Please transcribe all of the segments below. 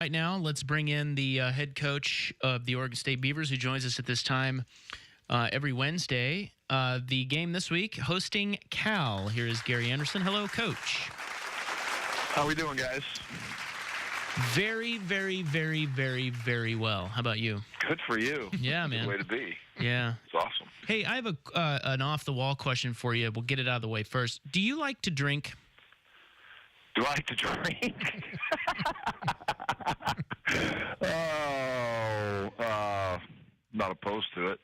Right now, let's bring in the head coach of the Oregon State Beavers, who joins us at this time every Wednesday. The game this week, hosting Cal. Here is Gary Andersen. Hello, Coach. How we doing, guys? Very, very, very, very, very well. How about you? Good for you. Yeah, man. Good way to be. Yeah. It's awesome. Hey, I have an off-the-wall question for you. We'll get it out of the way first. Do you like to drink? Do I like to drink? Not opposed to it.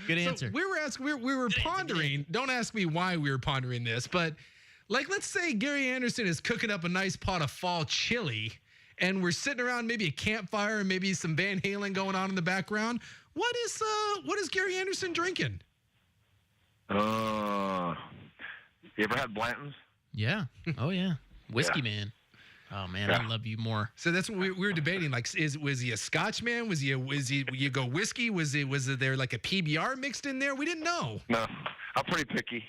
Good answer. So we were pondering. Don't ask me why we were pondering this, but let's say Gary Andersen is cooking up a nice pot of fall chili, and we're sitting around maybe a campfire and maybe some Van Halen going on in the background. What is Gary Andersen drinking? You ever had Blanton's? Yeah. Oh yeah. Whiskey Yeah. man. Oh man, Yeah. I love you more. So that's what we were debating. Like, was he a Scotch man? Was he you go whiskey? Was there like a PBR mixed in there? We didn't know. No, I'm pretty picky.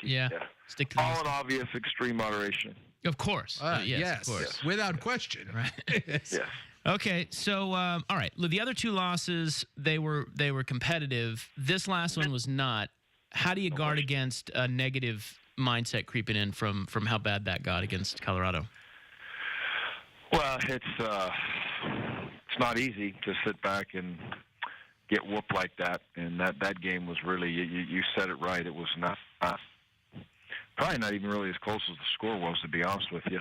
Yeah. Stick to the All in obvious extreme moderation. Of course. Yes, of course. Without question. Right. Yes. Okay, so all right. The other two losses, they were competitive. This last one was not. How do you guard against a negative mindset creeping in from how bad that got against Colorado? Well, it's not easy to sit back and get whooped like that. And that game was really, you said it right. It was not probably not even really as close as the score was, to be honest with you.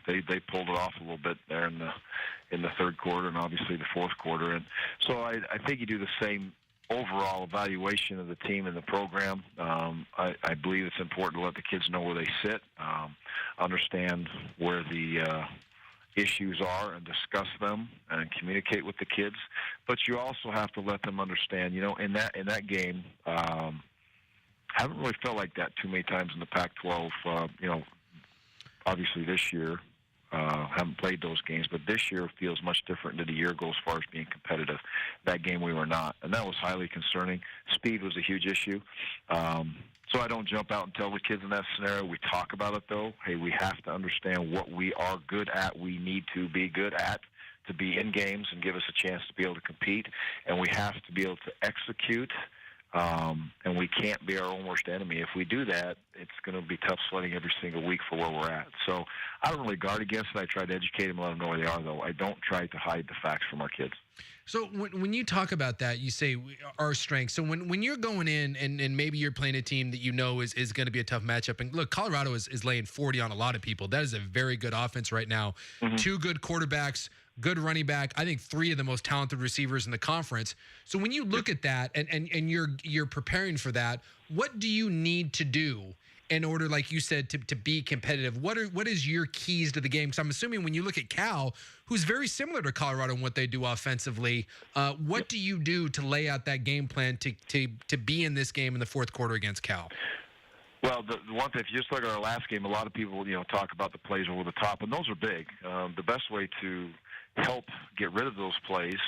They pulled it off a little bit there in the third quarter and obviously the fourth quarter. And so I think you do the same overall evaluation of the team and the program. I believe it's important to let the kids know where they sit, understand where the issues are and discuss them and communicate with the kids. But you also have to let them understand, in that game, haven't really felt like that too many times in the Pac-12. Obviously this year, haven't played those games, but this year feels much different than a year ago as far as being competitive. That game we were not, and that was highly concerning. Speed was a huge issue. So I don't jump out and tell the kids in that scenario. We talk about it, though. Hey, we have to understand what we are good at, we need to be good at to be in games and give us a chance to be able to compete, and we have to be able to execute. And we can't be our own worst enemy. If we do that, it's going to be tough sledding every single week for where we're at. So I don't really guard against it. I try to educate them and let them know where they are, though. I don't try to hide the facts from our kids. So when you talk about that, you say our strengths. So when you're going in and maybe you're playing a team that you know is going to be a tough matchup. And look, Colorado is laying 40 on a lot of people. That is a very good offense right now. Mm-hmm. Two good quarterbacks, good running back. I think three of the most talented receivers in the conference. So when you look at that and you're preparing for that, what do you need to do in order, like you said, to be competitive? What is your keys to the game? Because I'm assuming when you look at Cal, who's very similar to Colorado in what they do offensively, what do you do to lay out that game plan to be in this game in the fourth quarter against Cal? Well, the one thing, if you just look at our last game, a lot of people talk about the plays over the top, and those are big. The best way to help get rid of those plays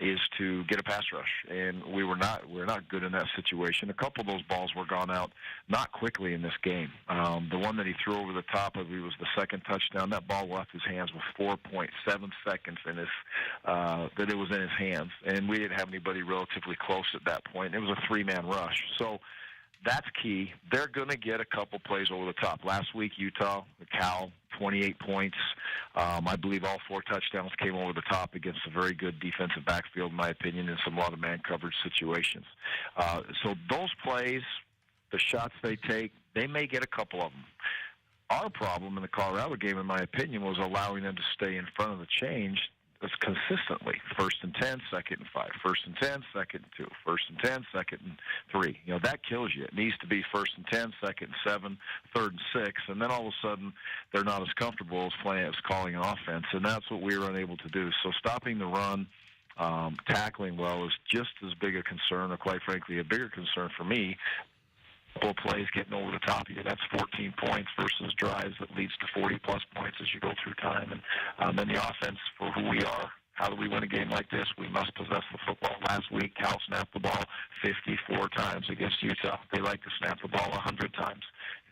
is to get a pass rush, and we're not good in that situation. A couple of those balls were gone out not quickly in this game. The one that he threw over the top of, it was the second touchdown. That ball left his hands with 4.7 seconds in that it was in his hands, and we didn't have anybody relatively close at that point. It was a three-man rush, so that's key. They're going to get a couple plays over the top. Last week, Utah, Cal, 28 points. I believe all four touchdowns came over the top against a very good defensive backfield, in my opinion, in a lot of man coverage situations. So those plays, the shots they take, they may get a couple of them. Our problem in the Colorado game, in my opinion, was allowing them to stay in front of the change consistently. 1st and 10, 2nd and 5. 1st and 10, 2nd and 2. 1st and 10, 2nd and 3. That kills you. It needs to be 1st and 10, 2nd and 7, 3rd and 6, and then all of a sudden they're not as comfortable as calling an offense, and that's what we were unable to do. So stopping the run, tackling well is just as big a concern, or quite frankly a bigger concern for me. Couple plays getting over the top of you, that's 14 points versus drives that leads to 40-plus points as you go through time. And then the offense, for who we are, how do we win a game like this? We must possess the football. Last week, Cal snapped the ball 54 times against Utah. They like to snap the ball 100 times.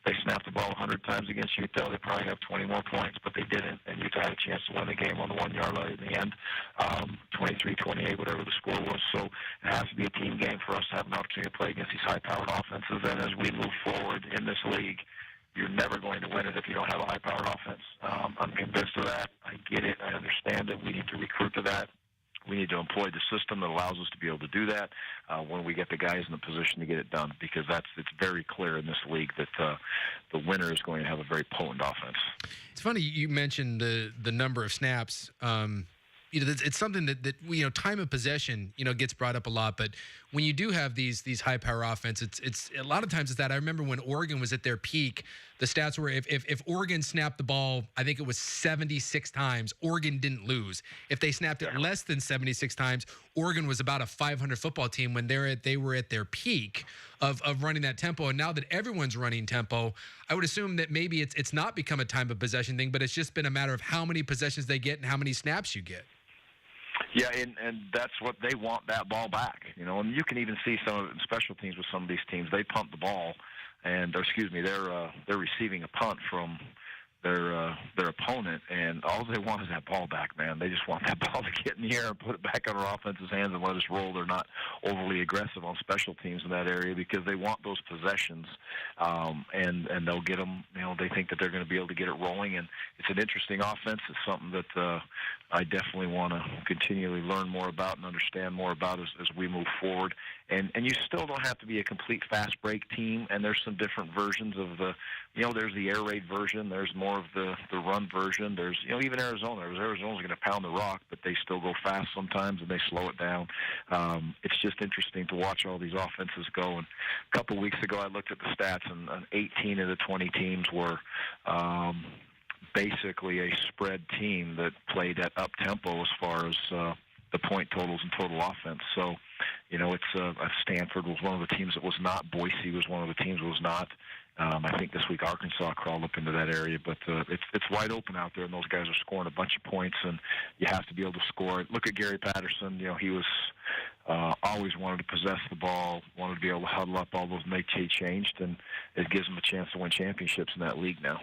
they snapped the ball 100 times against Utah, they probably have 20 more points, but they didn't, and Utah had a chance to win the game on the 1 yard line in the end, 23-28, whatever the score was. So it has to be a team game for us to have an opportunity to play against these high-powered offenses. And as we move forward in this league, you're never going to win it if you don't have a high-powered offense. I'm convinced of that. I get it. I understand it. We need to recruit to that. We need to employ the system that allows us to be able to do that when we get the guys in the position to get it done, because it's very clear in this league that the winner is going to have a very potent offense. It's funny you mentioned the number of snaps. It's something that time of possession gets brought up a lot, but when you do have these high power offense, it's a lot of times it's that. I remember when Oregon was at their peak, the stats were if Oregon snapped the ball, I think it was 76 times, Oregon didn't lose. If they snapped it less than 76 times, Oregon was about a 500 football team when they were at their peak of running that tempo. And now that everyone's running tempo, I would assume that maybe it's not become a time of possession thing, but it's just been a matter of how many possessions they get and how many snaps you get. Yeah, and that's what they want, that ball back. And you can even see some of it in special teams with some of these teams. They punt the ball, they're receiving a punt from their opponent, and all they want is that ball back, man. They just want that ball to get in the air and put it back on our offense's hands and let us roll. They're not overly aggressive on special teams in that area because they want those possessions, and they'll get them. They think that they're going to be able to get it rolling, and it's an interesting offense. It's something that I definitely want to continually learn more about and understand more about as we move forward. And you still don't have to be a complete fast break team, and there's some different versions of there's the air raid version, there's more of the run version, there's, even Arizona's going to pound the rock, but they still go fast sometimes and they slow it down. It's just interesting to watch all these offenses go. And a couple of weeks ago I looked at the stats, and 18 of the 20 teams were basically a spread team that played at up tempo as far as the point totals and total offense. So, Stanford was one of the teams that was not. Boise was one of the teams that was not. I think this week Arkansas crawled up into that area, but it's wide open out there, and those guys are scoring a bunch of points, and you have to be able to score. Look at Gary Patterson. He was always wanted to possess the ball, wanted to be able to huddle up all those, and they changed, and it gives them a chance to win championships in that league now.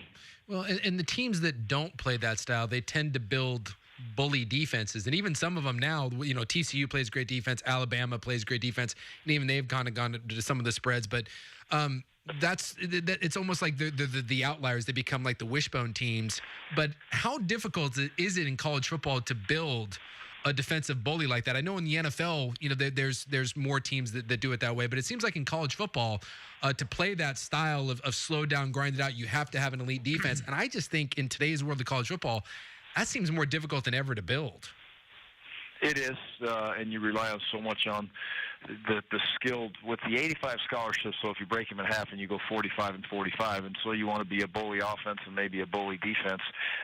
Well, and the teams that don't play that style, they tend to build bully defenses, and even some of them now, TCU plays great defense, Alabama plays great defense, and even they've kind of gone to some of the spreads, but it's almost like the outliers. They become like the wishbone teams. But how difficult is it in college football to build a defensive bully like that? I know in the NFL, there's more teams that do it that way, but it seems like in college football, to play that style of slow down, grind it out, you have to have an elite defense. And I just think in today's world of college football, that seems more difficult than ever to build. It is, and you rely on so much on the skilled with the 85 scholarships. So if you break them in half and you go 45 and 45, and so you want to be a bully offense and maybe a bully defense,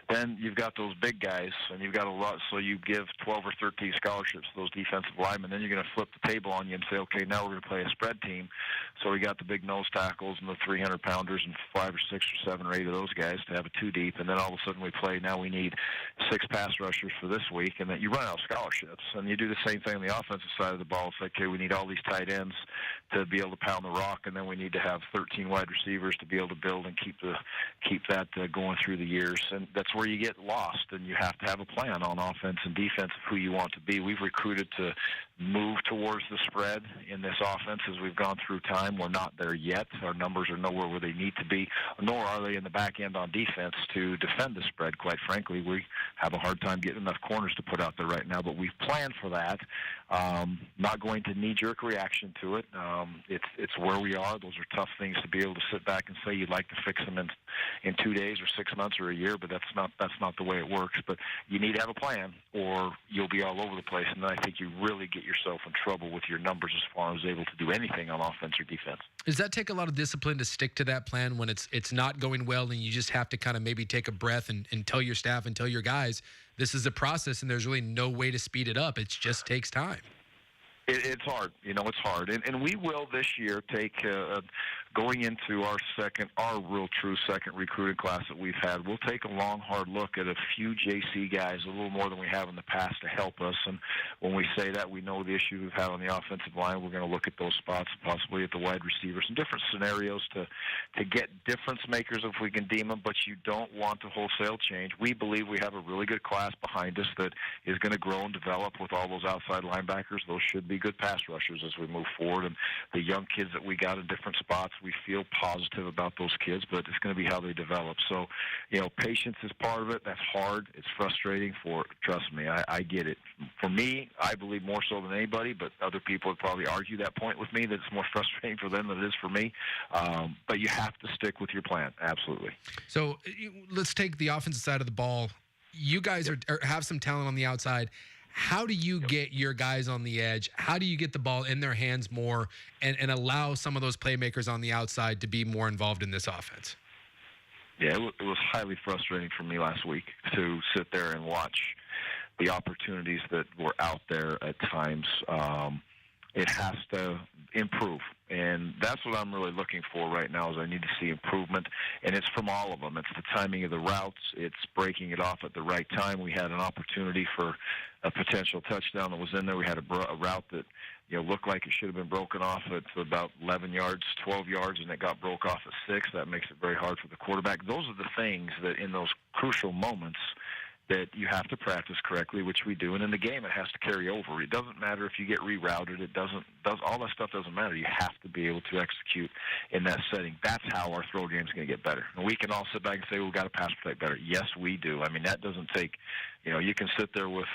then you've got those big guys, and you've got a lot. So you give 12 or 13 scholarships to those defensive linemen. Then you're going to flip the table on you and say, okay, now we're going to play a spread team. So we got the big nose tackles and the 300-pounders and 5 or 6 or 7 or 8 of those guys to have a two deep, and then all of a sudden we play. Now we need 6 pass rushers for this week, and then you run out of scholarships. And you do the same thing on the offensive side of the ball. It's like, okay, we need all these tight ends to be able to pound the rock, and then we need to have 13 wide receivers to be able to build and keep that going through the years. And that's where you get lost, and you have to have a plan on offense and defense of who you want to be. We've recruited to move towards the spread in this offense as we've gone through time. We're not there yet. Our numbers are nowhere where they need to be, nor are they in the back end on defense to defend the spread. Quite frankly, we have a hard time getting enough corners to put out there right now, but we've planned for that. Not going to knee-jerk reaction to it. It's where we are. Those are tough things to be able to sit back and say you'd like to fix them in 2 days or 6 months or a year, but that's not the way it works. But you need to have a plan, or you'll be all over the place, and then I think you really get yourself in trouble with your numbers as far as able to do anything on offense or defense. Does that take a lot of discipline to stick to that plan when it's not going well, and you just have to kind of maybe take a breath and tell your staff and tell your guys this is a process and there's really no way to speed it up? It just takes time. It's hard. It's hard. And we will this year take going into our real true second recruiting class that we've had, we'll take a long, hard look at a few JC guys, a little more than we have in the past, to help us. And when we say that, we know the issue we've had on the offensive line. We're going to look at those spots, possibly at the wide receivers, and different scenarios to get difference makers if we can deem them. But you don't want to wholesale change. We believe we have a really good class behind us that is going to grow and develop with all those outside linebackers. Those should be good pass rushers as we move forward. And the young kids that we got in different spots, we feel positive about those kids, but it's going to be how they develop. So, patience is part of it. That's hard. It's frustrating. Trust me, I get it. For me, I believe more so than anybody, but other people would probably argue that point with me, that it's more frustrating for them than it is for me. But you have to stick with your plan. Absolutely. So let's take the offensive side of the ball. You guys have some talent on the outside. How do you get your guys on the edge? How do you get the ball in their hands more and allow some of those playmakers on the outside to be more involved in this offense? Yeah, it was highly frustrating for me last week to sit there and watch the opportunities that were out there at times. It has to improve, and that's what I'm really looking for right now. Is I need to see improvement, and it's from all of them. It's the timing of the routes. It's breaking it off at the right time. We had an opportunity for a potential touchdown that was in there. We had a route that looked like it should have been broken off at about 11 yards, 12 yards, and it got broke off at 6. That makes it very hard for the quarterback. Those are the things that in those crucial moments that you have to practice correctly, which we do. And in the game, it has to carry over. It doesn't matter if you get rerouted. All that stuff doesn't matter. You have to be able to execute in that setting. That's how our throw game is going to get better. And we can all sit back and say, we've got to pass protect better. Yes, we do. I mean, that doesn't take, you can sit there with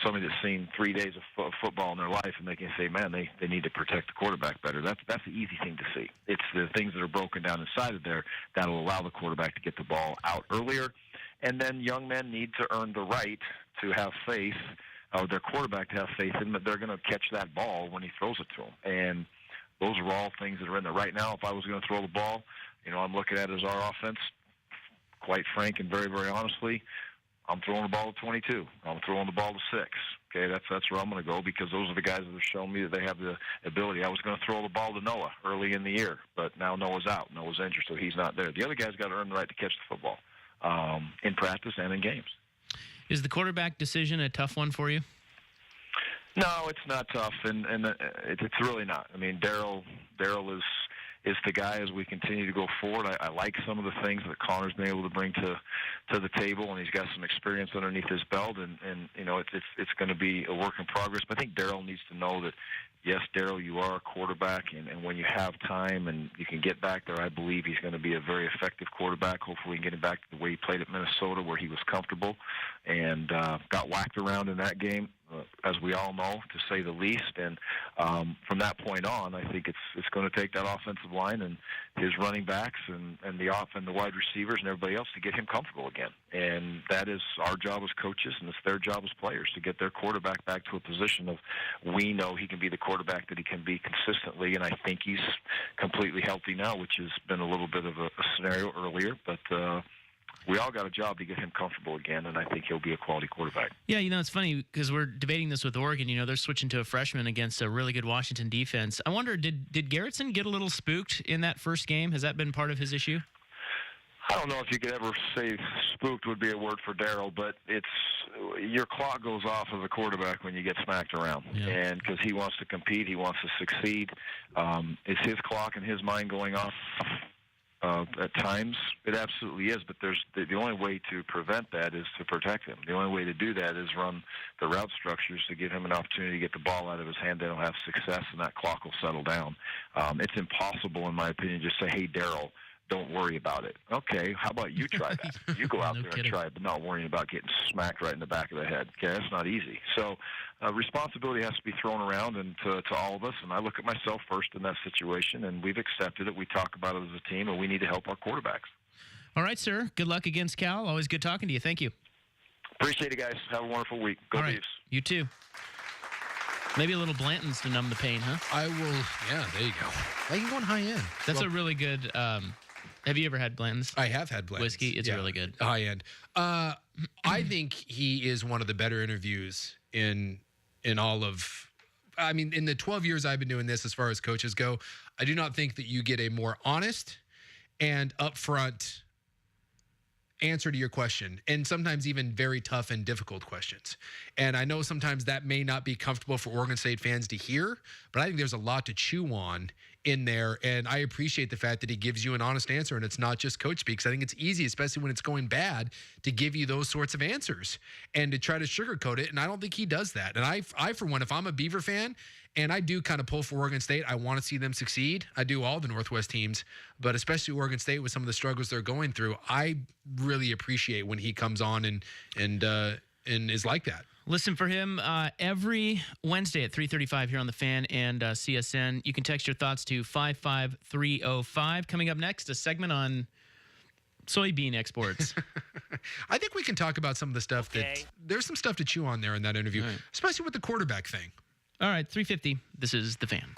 somebody that's seen 3 days of football in their life, and they can say, man, they need to protect the quarterback better. That's the easy thing to see. It's the things that are broken down inside of there that'll allow the quarterback to get the ball out earlier. And then young men need to earn the right to have faith, or their quarterback to have faith in that they're going to catch that ball when he throws it to them. And those are all things that are in there. Right now, if I was going to throw the ball, I'm looking at it as our offense, quite frank and very, very honestly, I'm throwing the ball to 22. I'm throwing the ball to 6. Okay, that's where I'm going to go, because those are the guys that have shown me that they have the ability. I was going to throw the ball to Noah early in the year, but now Noah's out. Noah's injured, so he's not there. The other guy's got to earn the right to catch the football in practice and in games. Is the quarterback decision a tough one for you? No, it's not tough, and it's really not. I mean, Darryl is the guy as we continue to go forward. I like some of the things that Connor's been able to bring to the table, and he's got some experience underneath his belt, and it's going to be a work in progress. But I think Darryl needs to know that, yes, Darryl, you are a quarterback, and when you have time and you can get back there, I believe he's going to be a very effective quarterback. Hopefully, he can get him back to the way he played at Minnesota, where he was comfortable and got whacked around in that game, as we all know, to say the least. And from that point on, I think it's going to take that offensive line and his running backs and the wide receivers and everybody else to get him comfortable again. And that is our job as coaches, and it's their job as players to get their quarterback back to a position of, we know he can be the quarterback that he can be consistently, and I think he's completely healthy now, which has been a little bit of a scenario earlier, but we all got a job to get him comfortable again, and I think he'll be a quality quarterback. Yeah, it's funny because we're debating this with Oregon. They're switching to a freshman against a really good Washington defense. I wonder, did Garrettson get a little spooked in that first game? Has that been part of his issue? I don't know if you could ever say spooked would be a word for Darryl, but your clock goes off as a quarterback when you get smacked around, and because he wants to compete, he wants to succeed. It's his clock and his mind going off. At times, it absolutely is, but there's the only way to prevent that is to protect him. The only way to do that is run the route structures to give him an opportunity to get the ball out of his hand. They don't have success, and that clock will settle down. It's impossible, in my opinion, just say, hey, Darryl, don't worry about it. Okay, how about you try that? You go out there and try it, but not worrying about getting smacked right in the back of the head. Okay, that's not easy. So responsibility has to be thrown around and to all of us, and I look at myself first in that situation, and we've accepted it. We talk about it as a team, and we need to help our quarterbacks. All right, sir. Good luck against Cal. Always good talking to you. Thank you. Appreciate it, guys. Have a wonderful week. Go Beavs. You too. Maybe a little Blanton's to numb the pain, huh? I will. Yeah, there you go. I can go on high end. That's a really good. Have you ever had Blanton's? I have had Blanton's. Whiskey. It's really good. High end. I think he is one of the better interviews in all of. I mean, in the 12 years I've been doing this, as far as coaches go, I do not think that you get a more honest and upfront answer to your question, and sometimes even very tough and difficult questions. And I know sometimes that may not be comfortable for Oregon State fans to hear, but I think there's a lot to chew on in there. And I appreciate the fact that he gives you an honest answer, and it's not just coach speak. 'Cause I think it's easy, especially when it's going bad, to give you those sorts of answers and to try to sugarcoat it. And I don't think he does that. And I for one, if I'm a Beaver fan, and I do kind of pull for Oregon State, I want to see them succeed. I do all the Northwest teams, but especially Oregon State with some of the struggles they're going through. I really appreciate when he comes on and is like that. Listen for him every Wednesday at 3:35 here on The Fan and CSN. You can text your thoughts to 55305. Coming up next, a segment on soybean exports. I think we can talk about some of the stuff that there's some stuff to chew on there in that interview, especially with the quarterback thing. All right, 3:50. This is The Fan.